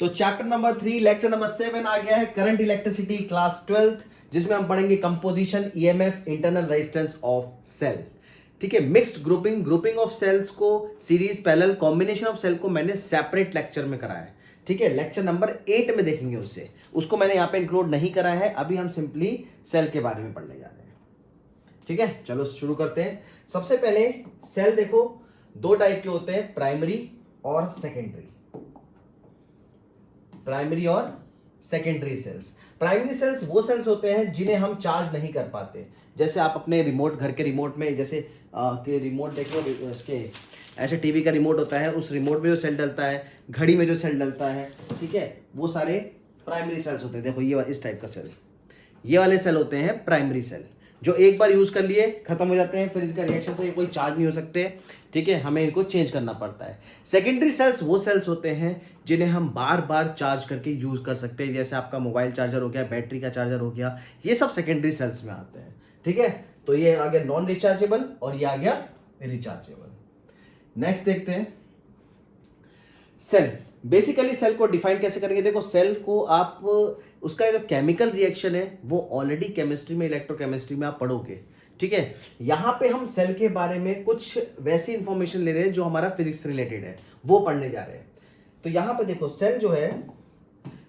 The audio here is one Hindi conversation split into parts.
तो चैप्टर नंबर 3 लेक्चर नंबर 7 आ गया है, करंट इलेक्ट्रिसिटी क्लास 12th, जिसमें हम पढ़ेंगे composition, EMF, internal resistance of cell. ठीक है, mixed grouping, grouping of cells को, series parallel, combination of cell को मैंने सेपरेट लेक्चर में कराया है। ठीक है, लेक्चर नंबर 8 में देखेंगे उसको मैंने यहाँ पे इंक्लूड नहीं करा है। अभी हम सिंपली सेल के बारे में पढ़ने जा रहे हैं। ठीक है, चलो शुरू करते हैं। सबसे पहले सेल देखो, दो टाइप के होते हैं, प्राइमरी और सेकेंडरी। प्राइमरी और सेकेंडरी सेल्स। प्राइमरी सेल्स वो सेल्स होते हैं जिन्हें हम चार्ज नहीं कर पाते। जैसे आप अपने रिमोट, घर के रिमोट में जैसे के रिमोट देखो, उसके ऐसे टीवी का रिमोट होता है, उस रिमोट में जो सेल डलता है, घड़ी में जो सेल डलता है, ठीक है, वो सारे प्राइमरी सेल्स होते हैं। देखो ये इस टाइप का सेल, ये वाले सेल होते हैं प्राइमरी सेल, जो एक बार यूज कर लिए खत्म हो जाते हैं, फिर इनका रिएक्शन से कोई चार्ज नहीं हो सकते। ठीक है, हमें इनको चेंज करना पड़ता है। सेकेंडरी सेल्स वो सेल्स होते हैं जिन्हें हम बार बार चार्ज करके यूज कर सकते हैं। जैसे आपका मोबाइल चार्जर हो गया, बैटरी का चार्जर हो गया, ये सब सेकेंडरी सेल्स में आते हैं। ठीक है, तो ये आ गया नॉन रिचार्जेबल और ये आ गया रिचार्जेबल। नेक्स्ट देखते हैं सेल। बेसिकली सेल को डिफाइन कैसे करेंगे? देखो, सेल को आप, उसका जो केमिकल रिएक्शन है वो ऑलरेडी केमिस्ट्री में, इलेक्ट्रोकेमिस्ट्री में आप पढ़ोगे। ठीक है, यहां पे हम सेल के बारे में कुछ वैसी इंफॉर्मेशन ले रहे हैं जो हमारा फिजिक्स रिलेटेड है, वो पढ़ने जा रहे हैं। तो यहां पे देखो, सेल जो है,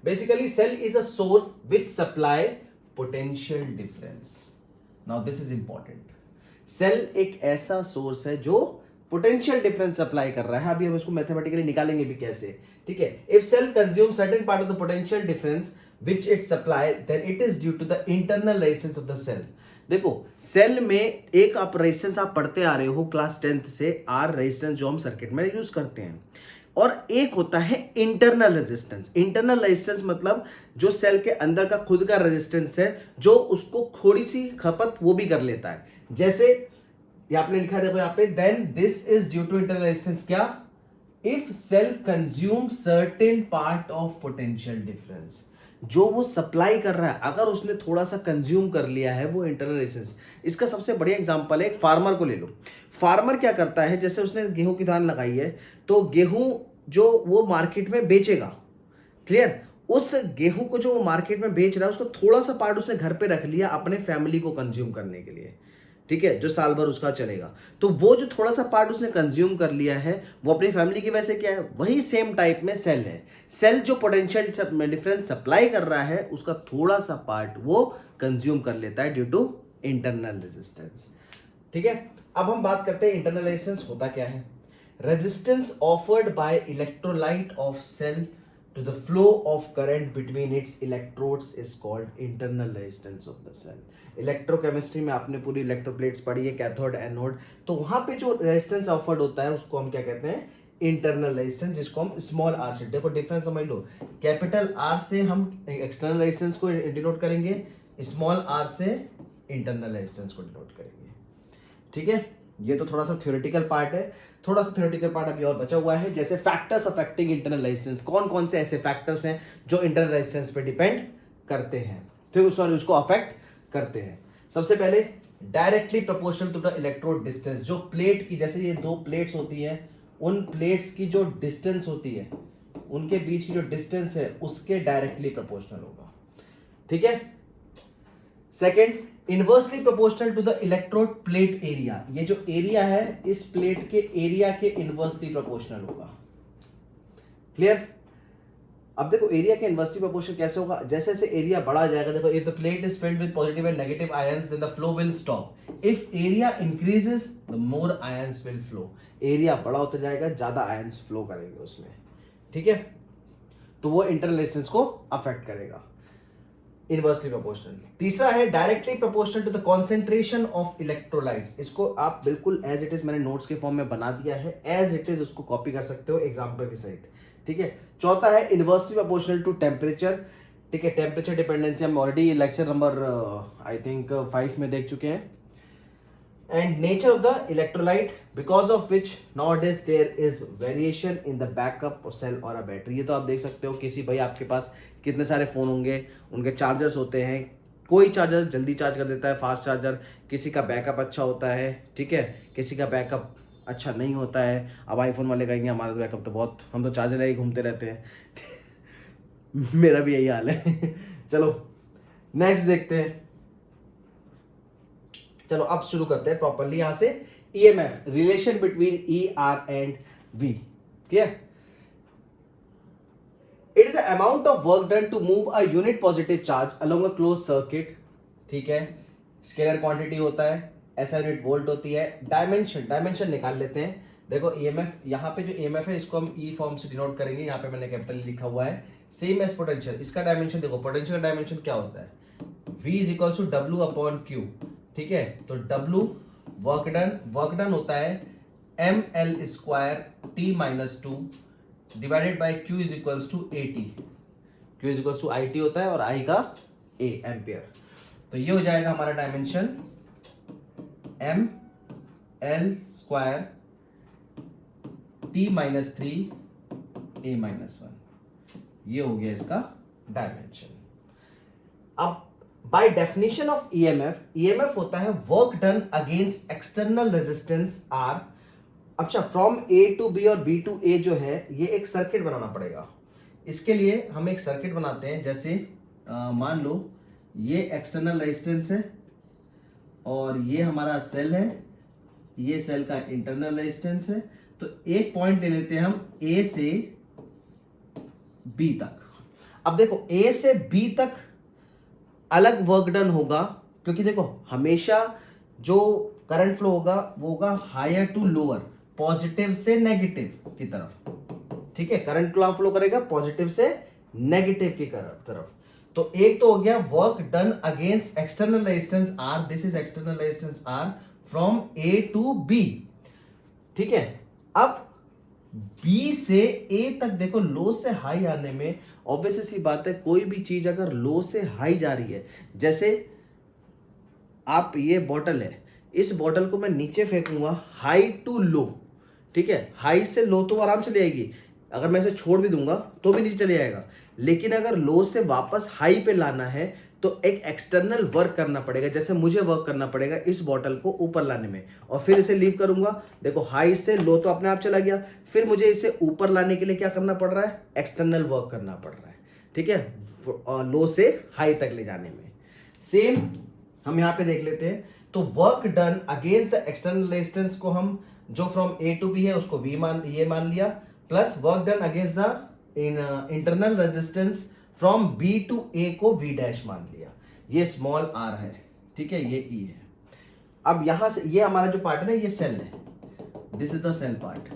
basically cell is a source which supply potential difference. Now this is important. Cell एक ऐसा सोर्स है जो पोटेंशियल डिफरेंस अप्लाई कर रहा है। अभी हम इसको मैथमेटिकली निकालेंगे भी कैसे। ठीक है, if cell consume certain part of the potential difference which it supply, then it is due to the internal resistance of the cell। देखो, सेल में एक आप रेजिस्टेंस आप पढ़ते आ रहे हो क्लास 10th से, आर रेजिस्टेंस जो हम सर्किट में यूज करते हैं, और एक होता है इंटरनल रेजिस्टेंस। इंटरनल रेजिस्टेंस मतलब जो सेल के अंदर का खुद का रेजिस्टेंस है, जो उसको थोड़ी सी खपत वो भी कर लेता है। जैसे ये आपने लिखा है, देखो यहाँ पे, then this is due to internal resistance. क्या? If cell consume certain part of potential difference, जो वो सप्लाई कर रहा है, अगर उसने थोड़ा सा कंज्यूम कर लिया है, वो इंटरनल रेजिस्टेंस। इसका सबसे बढ़िया एग्जांपल है, एक फार्मर को ले लो। फार्मर क्या करता है, जैसे उसने गेहूं की धान लगाई है, तो गेहूं जो वो मार्केट में बेचेगा, क्लियर, उस गेहूं को जो वो मार्केट में बेच रहा है, उसको थोड़ा सा पार्ट उसने घर पे रख लिया अपने फैमिली को कंज्यूम करने के लिए। ठीक है, जो साल भर उसका चलेगा। तो वो जो थोड़ा सा पार्ट उसने कंज्यूम कर लिया है, वो अपनी फैमिली की वजह से क्या है, वही सेम टाइप में सेल है। सेल जो पोटेंशियल डिफरेंस सप्लाई कर रहा है, उसका थोड़ा सा पार्ट वो कंज्यूम कर लेता है ड्यू टू इंटरनल रेजिस्टेंस। ठीक है, अब हम बात करते हैं इंटरनल रेजिस्टेंस होता क्या है। Resistance offered by electrolyte of cell to the flow of current between its electrodes is called internal resistance of the cell। Electrochemistry में आपने पूरी इलेक्ट्रोप्लेट्स पढ़ी है, कैथोड एनोड, तो वहां पे जो रेजिस्टेंस ऑफर्ड होता है उसको हम क्या कहते हैं? इंटरनल रेजिस्टेंस, जिसको हम स्मॉल आर से, देखो डिफरेंस समझ लो, कैपिटल आर से हम एक्सटर्नल रेजिस्टेंस को डिनोट करेंगे, स्मॉल आर से इंटरनल रेजिस्टेंस को डिनोट करेंगे। ठीक है, ये तो थोड़ा सा थ्योरेटिकल पार्ट है। थोड़ा सा थ्योरेटिकल पार्ट अभी और बचा हुआ है, जैसे फैक्टर्स अफेक्टिंग इंटरनल रेजिस्टेंस। कौन कौन से ऐसे फैक्टर्स हैं जो इंटरनल रेजिस्टेंस पे डिपेंड करते हैं, तो सॉरी उसको अफेक्ट करते हैं। सबसे पहले directly proportional to the electrode distance. जो प्लेट की, जैसे ये दो प्लेट्स होती हैं, उन प्लेट्स की जो डिस्टेंस होती है, उनके बीच की जो डिस्टेंस है, उसके डायरेक्टली प्रोपोर्शनल होगा। ठीक है, second, inversely proportional to the electrode plate area. ये जो एरिया है, इस प्लेट के एरिया के इनवर्सली प्रोपोर्शनल होगा। क्लियर? अब देखो, एरिया के इनवर्सली प्रोपोर्शनल कैसे होगा? जैसे जैसे एरिया बढ़ा जाएगा, देखो, if the plate is filled with positive and negative ions, then the flow will stop. If area increases, the more ions will flow. Area बड़ा होता जाएगा, ज्यादा आयंस फ्लो करेंगे उसमें। ठीक है, तो वो इंटरनल रेजिस्टेंस को अफेक्ट करेगा, इनवर्सली प्रोपोर्शनल। तीसरा है directly proportional to the concentration of electrolytes. इसको आप बिल्कुल एज इट इज, मैंने नोट्स के फॉर्म में बना दिया है, एज इट इज उसको कॉपी कर सकते हो एग्जांपल के सहित। ठीक है, चौथा है इनवर्सली प्रोपोर्शनल टू टेम्परेचर। ठीक है, टेम्परेचर डिपेंडेंसी हम already lecture number I think 5 में देख चुके हैं। and nature of the electrolyte, because of which nowadays there is variation in the backup cell or a battery। ये तो आप देख सकते हो, किसी भाई आपके पास कितने सारे फोन होंगे, उनके चार्जर्स होते हैं, कोई चार्जर जल्दी चार्ज कर देता है, फास्ट चार्जर, किसी का बैकअप अच्छा होता है, ठीक है, किसी का बैकअप अच्छा नहीं होता है। अब आईफोन वाले कहेंगे हमारा बैकअप तो बहुत, हम तो चार्जर ही घूमते रहते हैं। मेरा भी यही हाल है। चलो नेक्स्ट देखते हैं। चलो अब शुरू करते हैं प्रॉपरली यहां से। EMF, relation between E R and V. Clear? It is the amount of work done to move a unit positive charge along a close circuit. ठीक है, स्केलर क्वांटिटी होता है, ऐसा यूनिट वोल्ट होती है। डायमेंशन निकाल लेते हैं। देखो ईएमएफ, यहाँ पे जो ईएमएफ है इसको हम ई फॉर्म से डिनोट करेंगे। यहाँ पे मैंने कैपिटल लिखा हुआ है। सेम एज पोटेंशियल, इसका डायमेंशन देखो, पोटेंशियल का डायमेंशन क्या होता है, V is equal to W upon Q. ठीक है, तो W वर्क डन होता है ml square t minus 2 divided by Q is equals to AT। Q is equals to IT होता है और I का A, एम्पियर। तो ये हो जाएगा हमारा dimension ml square t minus 3 A minus 1। ये हो गया इसका डायमेंशन। अब बाय डेफिनेशन ऑफ ईएमएफ होता है work done against external resistance are. अच्छा, फ्रॉम ए टू बी और बी टू ए जो है ये एक सर्किट बनाना पड़ेगा। इसके लिए हम एक सर्किट बनाते हैं। जैसे मान लो ये एक्सटर्नल रेजिस्टेंस है और ये हमारा सेल है, ये सेल का इंटरनल रेजिस्टेंस है। तो एक पॉइंट ले लेते हैं हम ए से बी तक। अब देखो ए से बी तक अलग वर्क डन होगा, क्योंकि देखो हमेशा जो करंट फ्लो होगा वो होगा हायर टू लोअर, पॉजिटिव से नेगेटिव की तरफ। ठीक है, करंट फ्लो करेगा पॉजिटिव से नेगेटिव की तरफ। तो एक तो हो गया work done against external resistance R, this is external resistance R from A to B. ठीक है, अब बी से ए तक देखो लो से हाई आने में ऑब्वियस सी बात है, कोई भी चीज अगर लो से हाई जा रही है, जैसे आप ये बॉटल है, इस बॉटल को मैं नीचे फेंकूंगा हाई टू लो। ठीक है, हाई से लो तो आराम से ले आएगी, अगर मैं इसे छोड़ भी दूंगा तो भी नीचे चले जाएगा। लेकिन अगर लो से वापस हाई पे लाना है तो एक एक्सटर्नल वर्क करना पड़ेगा। जैसे मुझे वर्क करना पड़ेगा इस बॉटल को ऊपर लाने में, और फिर इसे लीव करूंगा। देखो हाई से लो तो अपने आप चला गया, फिर मुझे इसे ऊपर लाने के लिए क्या करना पड़ रहा है, एक्सटर्नल वर्क करना पड़ रहा है। ठीक है, लो से हाई तक ले जाने में। सेम हम यहां पे देख लेते हैं। तो work done against the external resistance को हम जो फ्रॉम ए टू बी है उसको वी मान लिया, plus work done against the internal resistance from B to A को वी डैश मान लिया। ये स्मॉल आर है। ठीक है, ये ई है। अब यहां से ये हमारा जो पार्ट है ना, ये सेल है, this is the cell part,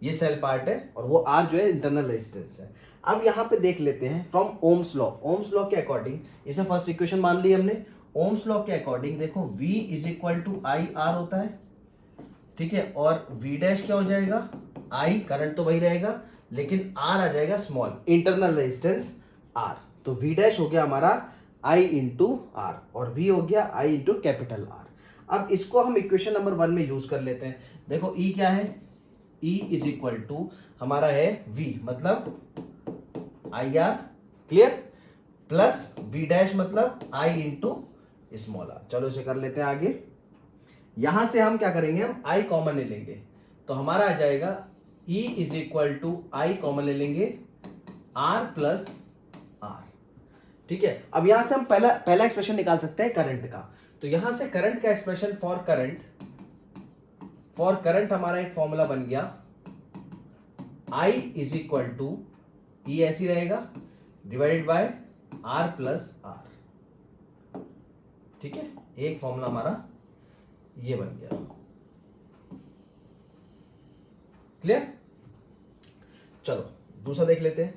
ये सेल पार्ट है, और वो आर जो है इंटरनल रेजिस्टेंस है। अब यहां पे देख लेते हैं फ्रॉम ओम्स लॉ के अकॉर्डिंग, इसे फर्स्ट इक्वेशन मान ली हमने। ओम्स लॉ के अकॉर्डिंग देखो V is equal to I R होता है। ठीक है, और V डैश क्या हो जाएगा, I करंट तो वही रहेगा लेकिन R आ जाएगा स्मॉल, इंटरनल रेजिस्टेंस R। तो V डैश हो गया हमारा I इंटू R और V हो गया I इंटू कैपिटल R। अब इसको हम इक्वेशन नंबर 1 में यूज कर लेते हैं। देखो E क्या है, E इज इक्वल टू हमारा है V मतलब IR, clear, plus V dash मतलब I इंटू स्मॉल r। चलो इसे कर लेते हैं आगे। यहां से हम क्या करेंगे, हम I कॉमन ले लेंगे, तो हमारा आ जाएगा E is equal to I common ले लेंगे R प्लस R। ठीक है, अब यहां से हम पहला एक्सप्रेशन निकाल सकते हैं करंट का। तो यहां से करंट का एक्सप्रेशन फॉर करंट हमारा एक फॉर्मूला बन गया, I is equal to E ऐसी रहेगा divided by R plus R। ठीक है, एक फॉर्मूला हमारा ये बन गया, क्लियर। चलो दूसरा देख लेते हैं।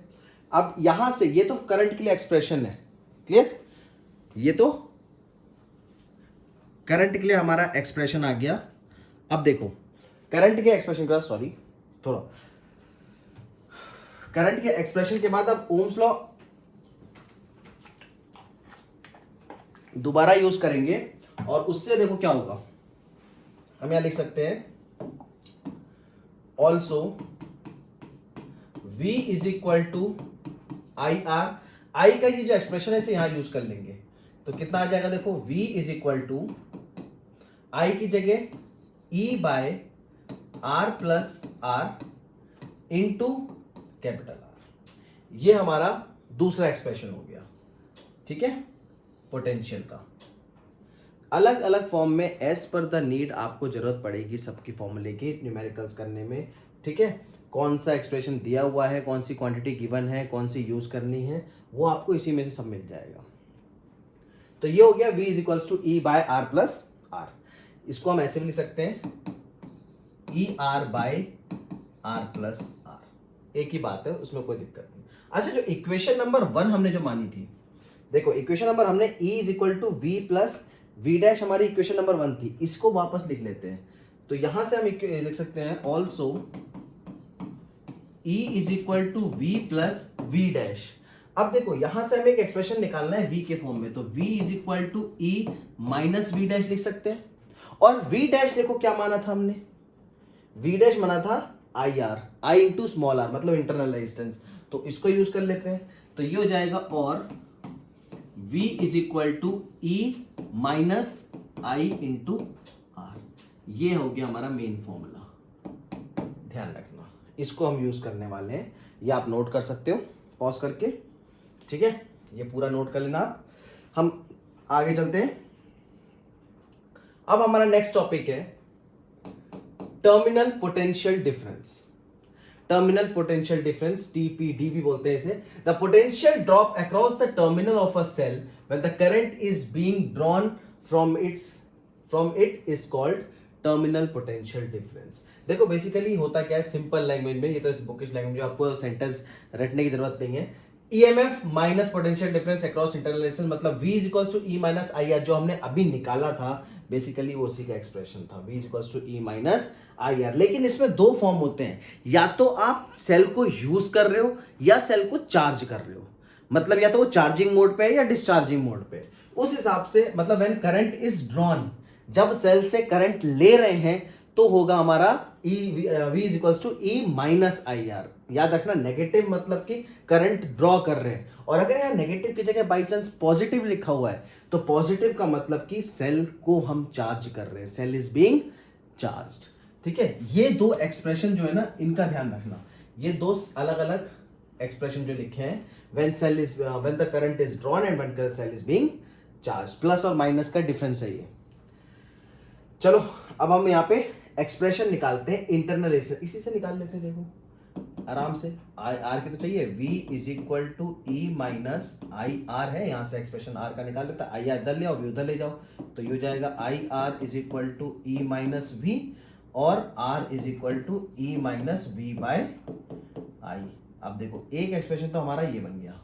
अब यहां से ये तो करंट के लिए एक्सप्रेशन है, क्लियर, ये तो करंट के लिए हमारा एक्सप्रेशन आ गया। अब देखो करंट के एक्सप्रेशन के बाद, सॉरी थोड़ा, करंट के एक्सप्रेशन के बाद अब ओम्स लॉ दोबारा यूज करेंगे, और उससे देखो क्या होगा, हम यहां लिख सकते हैं also V is equal to I R. I का ये जो एक्सप्रेशन है इसे यहां यूज कर लेंगे, तो कितना आ जाएगा, देखो V is equal to I की जगह E by R plus R into capital R. ये हमारा दूसरा एक्सप्रेशन हो गया, ठीक है, पोटेंशियल का। अलग अलग फॉर्म में एज पर द नीड आपको जरूरत पड़ेगी सबकी फॉर्मूले की न्यूमेरिकल्स करने में, ठीक है। कौन सा एक्सप्रेशन दिया हुआ है, कौन सी क्वांटिटी गिवन है, कौन सी यूज करनी है, वो आपको इसी में से सब मिल जाएगा। तो ये हो गया v is equals to E by R plus R. इसको हम ऐसे भी लिख सकते हैं E R by R plus R, एक ही बात है, उसमें कोई दिक्कत नहीं। अच्छा, जो इक्वेशन नंबर 1 हमने जो मानी थी, देखो इक्वेशन नंबर हमने e is equal to V plus V dash, हमारी इक्वेशन नंबर 1 थी, इसको वापस लिख लेते हैं। तो यहां से हम लिख सकते हैं also e is equal to V plus V dash. अब देखो यहां से हमें एक एक्सप्रेशन निकालना है v के फॉर्म में, तो v is equal to e minus V dash लिख सकते हैं। और v डैश देखो क्या माना था हमने, v डैश माना था I R, I into small R, मतलब इंटरनल रेजिस्टेंस, तो इसको यूज कर लेते हैं। तो ये हो जाएगा और v is equal to E minus I into R. ये हो गया हमारा मेन फॉर्मूला, ध्यान रखना, इसको हम यूज करने वाले हैं। ये आप नोट कर सकते हो पॉज करके, ठीक है, ये पूरा नोट कर लेना आप। हम आगे चलते हैं। अब हमारा नेक्स्ट टॉपिक है terminal potential difference. Terminal potential difference, TPD भी बोलते हैं इसे। The potential drop across the terminal of a cell when the current is being drawn from it is called terminal potential difference. देखो बेसिकली होता क्या है सिंपल लैंग्वेज में, ये तो इस बुकिश लैंग्वेज में आपको सेंटेंस रटने की जरूरत नहीं है। EMF minus potential difference across internal resistance, मतलब V is equals to E minus I R, जो हमने अभी निकाला था बेसिकली वो उसी का एक्सप्रेशन था, V is equals to E minus I R. लेकिन इसमें दो फॉर्म होते हैं, या तो आप सेल को यूज कर रहे हो या सेल को चार्ज कर रहे हो, मतलब या तो वो चार्जिंग मोड पे है या डिस्चार्जिंग मोड पे। उस हिसाब से मतलब व्हेन करंट इज ड्रॉन, जब सेल से करंट ले रहे हैं तो होगा हमारा V is equals to E minus I R. याद रखना नेगेटिव मतलब कि करंट ड्रॉ कर रहे हैं, और अगर यहाँ नेगेटिव की जगह बाई चांस पॉजिटिव लिखा हुआ है तो पॉजिटिव का मतलब कि सेल को हम चार्ज कर रहे हैं, सेल इज बीइंग चार्ज्ड, ठीक है। ये दो एक्सप्रेशन जो है ना, इनका ध्यान रखना, ये दो अलग अलग एक्सप्रेशन जो लिखे हैं, when the current is drawn and when the cell is being charged, plus और माइनस का डिफरेंस है ये। चलो अब हम यहाँ पे एक्सप्रेशन निकालते हैं इंटरनल, इसी से निकाल लेते हैं, देखो आराम से। आर के तो चाहिए, v is equal to E minus I R है, यहाँ से एक्सप्रेशन आर का निकाल लेता है, आई आर इधर ले आओ, वी उधर ले जाओ, तो ये हो जाएगा I R is equal to E minus V, और R is equal to E minus V by I. अब देखो एक एक्सप्रेशन तो हमारा ये बन गया,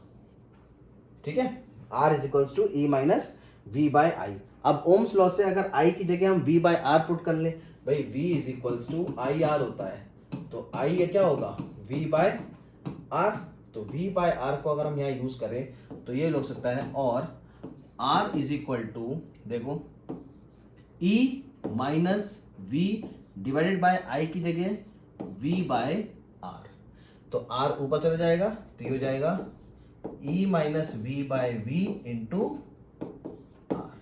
ठीक है, R is equals to E minus V by I. अब ओम्स लॉ से अगर आई की जगह हम v बाय आर पुट कर ले, भाई v is equals to I R होता है, तो आई ये क्या होगा v बाय आर, तो v बाय आर को अगर हम यहाँ यूज करें तो ये हो सकता है, और r इज इक्वल टू देखो e minus V divided by I की जगह v बाय आर, तो r ऊपर चला जाएगा, तो ये हो जाएगा e minus V by V into R.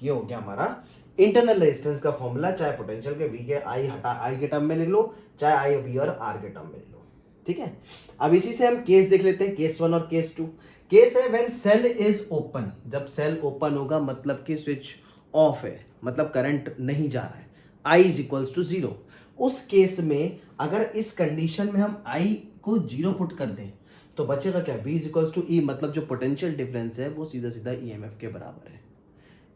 ये हो गया हमारा इंटरनल रेजिस्टेंस का फॉर्मूला, चाहे पोटेंशियल के v के आई हटा आई के टर्म में लिख लो, चाहे आई वी और आर के टर्म में लिख लो, ठीक है। अब इसी से हम केस देख लेते हैं, केस 1 और केस 2। केस है व्हेन सेल इज ओपन, जब सेल ओपन होगा मतलब कि स्विच ऑफ है, मतलब करंट नहीं जा रहा है, आई इज इक्वल्स टू 0। उस केस में अगर इस कंडीशन में हम आई को 0 पुट कर दें तो बचेगा क्या, v इज इक्वल्स टू ई, मतलब जो पोटेंशियल डिफरेंस है वो सीधा सीधा ईएमएफ के बराबर है।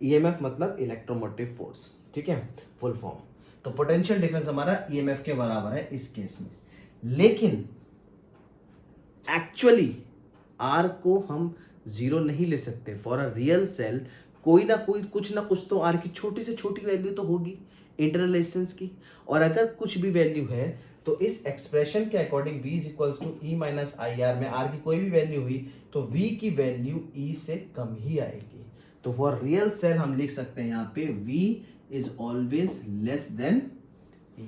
ईएमएफ मतलब इलेक्ट्रोमोटिव फोर्स, ठीक है, फुल फॉर्म। तो पोटेंशियल डिफरेंस हमारा ईएमएफ के बराबर है इस केस में। लेकिन एक्चुअली आर को हम 0 नहीं ले सकते। फॉर अ रियल सेल कोई ना कोई कुछ ना कुछ तो आर की छोटी से छोटी वैल्यू तो होगी इंटरनल रेजिस्टेंस की, और अगर कुछ भी वैल्यू है तो इस एक्सप्रेशन के according v is equals to E minus I R में आर की कोई भी वैल्यू हुई तो v की वैल्यू e से कम ही आएगी। तो फॉर रियल सेल हम लिख सकते हैं यहाँ पे v is always less than e,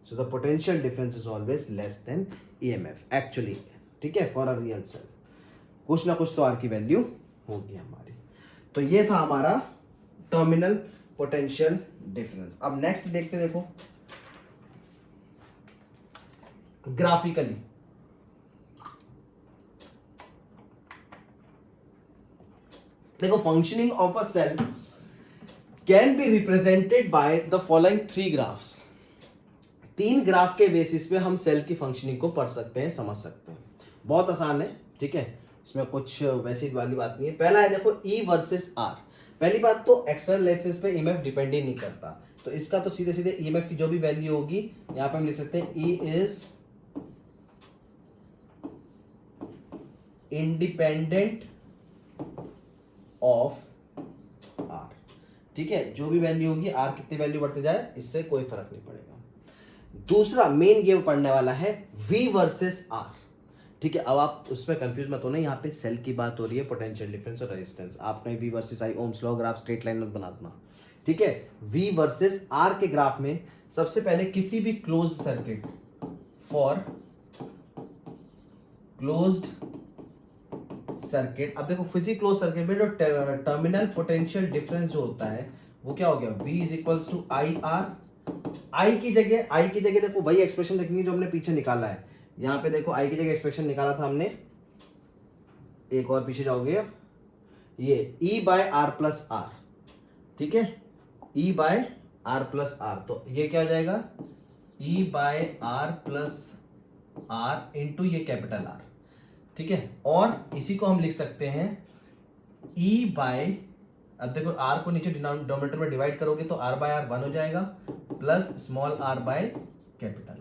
so the potential difference is always less than EMF actually, ठीक है। फॉर अ रियल सेल कुछ ना कुछ तो आर की वैल्यू होगी हमारी। तो ये था हमारा टर्मिनल पोटेंशियल डिफरेंस। अब नेक्स्ट देखते, देखो ग्राफिकली देखो functioning of a cell can be represented by the following 3 graphs. 3 graph के बेसिस पे हम सेल की फंक्शनिंग को पढ़ सकते हैं, समझ सकते हैं। बहुत आसान है, ठीक है, इसमें कुछ वैसी वाली बात नहीं है। पहला है देखो E वर्सेस R। पहली बात तो एक्सटर्नल एक्सिस पे ईएमएफ डिपेंड ही नहीं करता, तो इसका तो सीधे सीधे ईएमएफ की जो भी वैल्यू होगी यहाँ पे हम लिख सकते हैं E is independent of R। ठीक है, जो भी वैल्यू होगी R कितनी वैल्यू बढ़ते जाए इससे कोई फर्क नहीं पड़ेगा। दूसरा मेन ये पढ़ने वाला है V वर्सेस R। ठीक है, अब आप उसमें कंफ्यूज मत होना, यहाँ पे सेल की बात हो रही है, पोटेंशियल डिफरेंस और रेजिस्टेंस। आप कहीं V versus I Ohm's law graph straight line मत बना देना। ठीक है, V वर्सेस R के ग्राफ में सबसे पहले किसी भी close circuit for closed circuit, अब देखो फिजिकल क्लोज सर्किट में जो टर्मिनल पोटेंशियल डिफरेंस जो होता है वो क्या हो गया, V is equals to I R. I की जगह देखो वही एक्सप्रेशन रखेंगे जो हमने पीछे निकाला है। यहाँ पे देखो आई की जगह एक्सप्रेशन निकाला था हमने, एक और पीछे जाओगे, ये E by R plus R. ठीक है, E by R plus R, तो ये क्या हो जाएगा E by R plus R into ये कैपिटल आर। ठीक है, और इसी को हम लिख सकते हैं E बाय, अब देखो R को नीचे डिनोमिनेटर में डिवाइड करोगे तो R बाय आर 1 हो जाएगा plus small r by capital R।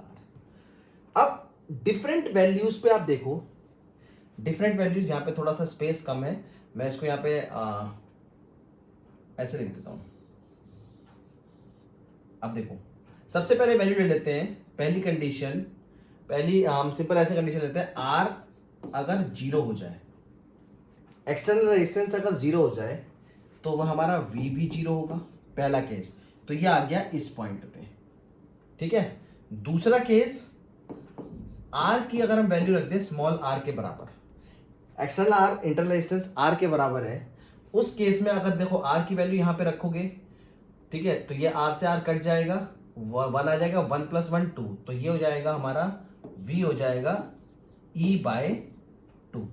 अब डिफरेंट वैल्यूज पे आप देखो, डिफरेंट वैल्यूज, यहाँ पे थोड़ा सा स्पेस कम है, मैं इसको यहाँ पे ऐसे लिख देता हूं। अब देखो सबसे पहले वैल्यू ले लेते हैं, पहली कंडीशन, पहली हम सिंपल ऐसे कंडीशन लेते हैं, R अगर 0 हो जाए, एक्सटर्नल रेजिस्टेंस अगर 0 हो जाए तो वह हमारा V भी 0 होगा, पहला केस। तो ये आ गया इस पॉइंट पे। ठीक है, दूसरा केस, R की अगर हम वैल्यू रख दें स्मॉल r के बराबर, external R internal resistance R के बराबर है, उस केस में अगर देखो R की वैल्यू यहाँ पे रखोगे, ठीक है, तो ये R से R कट जाएगा, 1 आ जाएगा, 1 प्लस 1 2, तो ये हो जाएगा हमारा V हो जाएगा E बाय 2।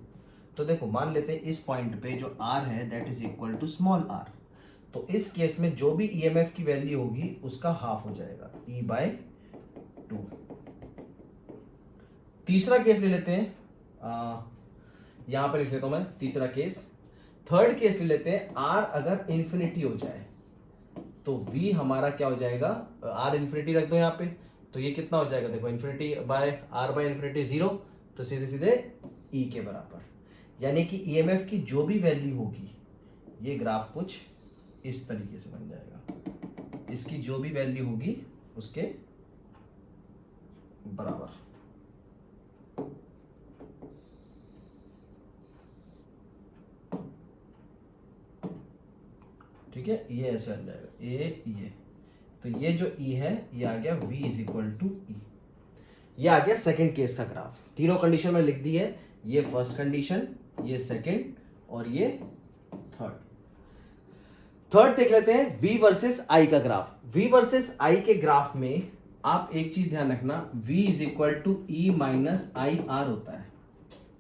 तो देखो मान लेते हैं इस पॉइंट पे जो R है that is equal to small r, तो इस केस में जो भी ईएमएफ की वैल्यू होगी उसका हाफ हो जाएगा E बाय 2। तीसरा केस ले लेते हैं, यहां पर लिख लेता हूं मैं तीसरा केस। थर्ड केस ले लेते हैं, R अगर इंफिनिटी हो जाए तो V हमारा क्या हो जाएगा, R इंफिनिटी रख दो यहाँ पे, तो ये कितना हो जाएगा, देखो infinity by R by infinity 0, तो सीधे सीधे E के बराबर, यानी कि ईएमएफ की जो भी वैल्यू होगी ये ग्राफ कुछ इस तरीके से बन जाएगा, इसकी जो भी वैल्यू होगी उसके बराबर। ठीक है, ये ऐसे बन जाएगा ये, तो ये जो E है ये आ गया V is equal to E। ये आ गया सेकंड केस का ग्राफ। तीनों कंडीशन में लिख दी है, ये फर्स्ट कंडीशन, ये सेकंड और ये थर्ड देख लेते हैं V वर्सेस I का ग्राफ। V वर्सेस I के ग्राफ में आप एक चीज ध्यान रखना, V is equal to E minus I R होता है।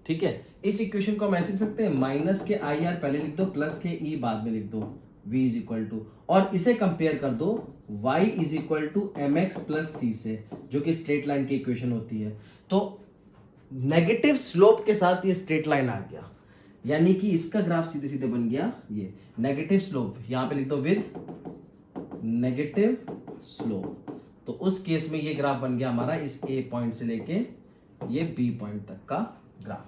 ठीक है, इस इक्वेशन को हम ऐसे लिख सकते हैं, माइनस के आई आर पहले लिख दो, प्लस के E बाद में लिख दो, V इज इक्वल टू, और इसे कंपेयर कर दो y is equal to M X plus C से, जो कि स्ट्रेट लाइन की इक्वेशन होती है। तो नेगेटिव स्लोप के साथ ये स्ट्रेट लाइन आ गया, यानी कि इसका ग्राफ सीधे सीधे बन गया ये नेगेटिव स्लोप, यहां पे लिख दो विद नेगेटिव स्लोप। तो उस केस में ये ग्राफ बन गया हमारा इस A पॉइंट से लेके ये B पॉइंट तक का ग्राफ।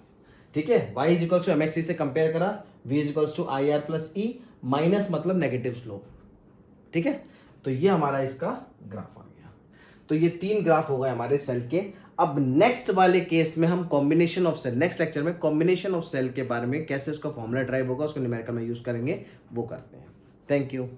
ठीक है, y is equal to M X C से कंपेयर करा, v is equal to I R plus E, minus मतलब नेगेटिव स्लोप। ठीक है, तो ये हमारा इसका ग्राफ आ गया। तो ये 3 ग्राफ हो गए हमारे सेल के। अब नेक्स्ट वाले केस में हम combination of cell, next lecture में कॉम्बिनेशन ऑफ सेल के बारे में, कैसे उसका फॉर्मूला ड्राइव होगा, उसको न्यूमेरिकल में यूज करेंगे, वो करते हैं। Thank you.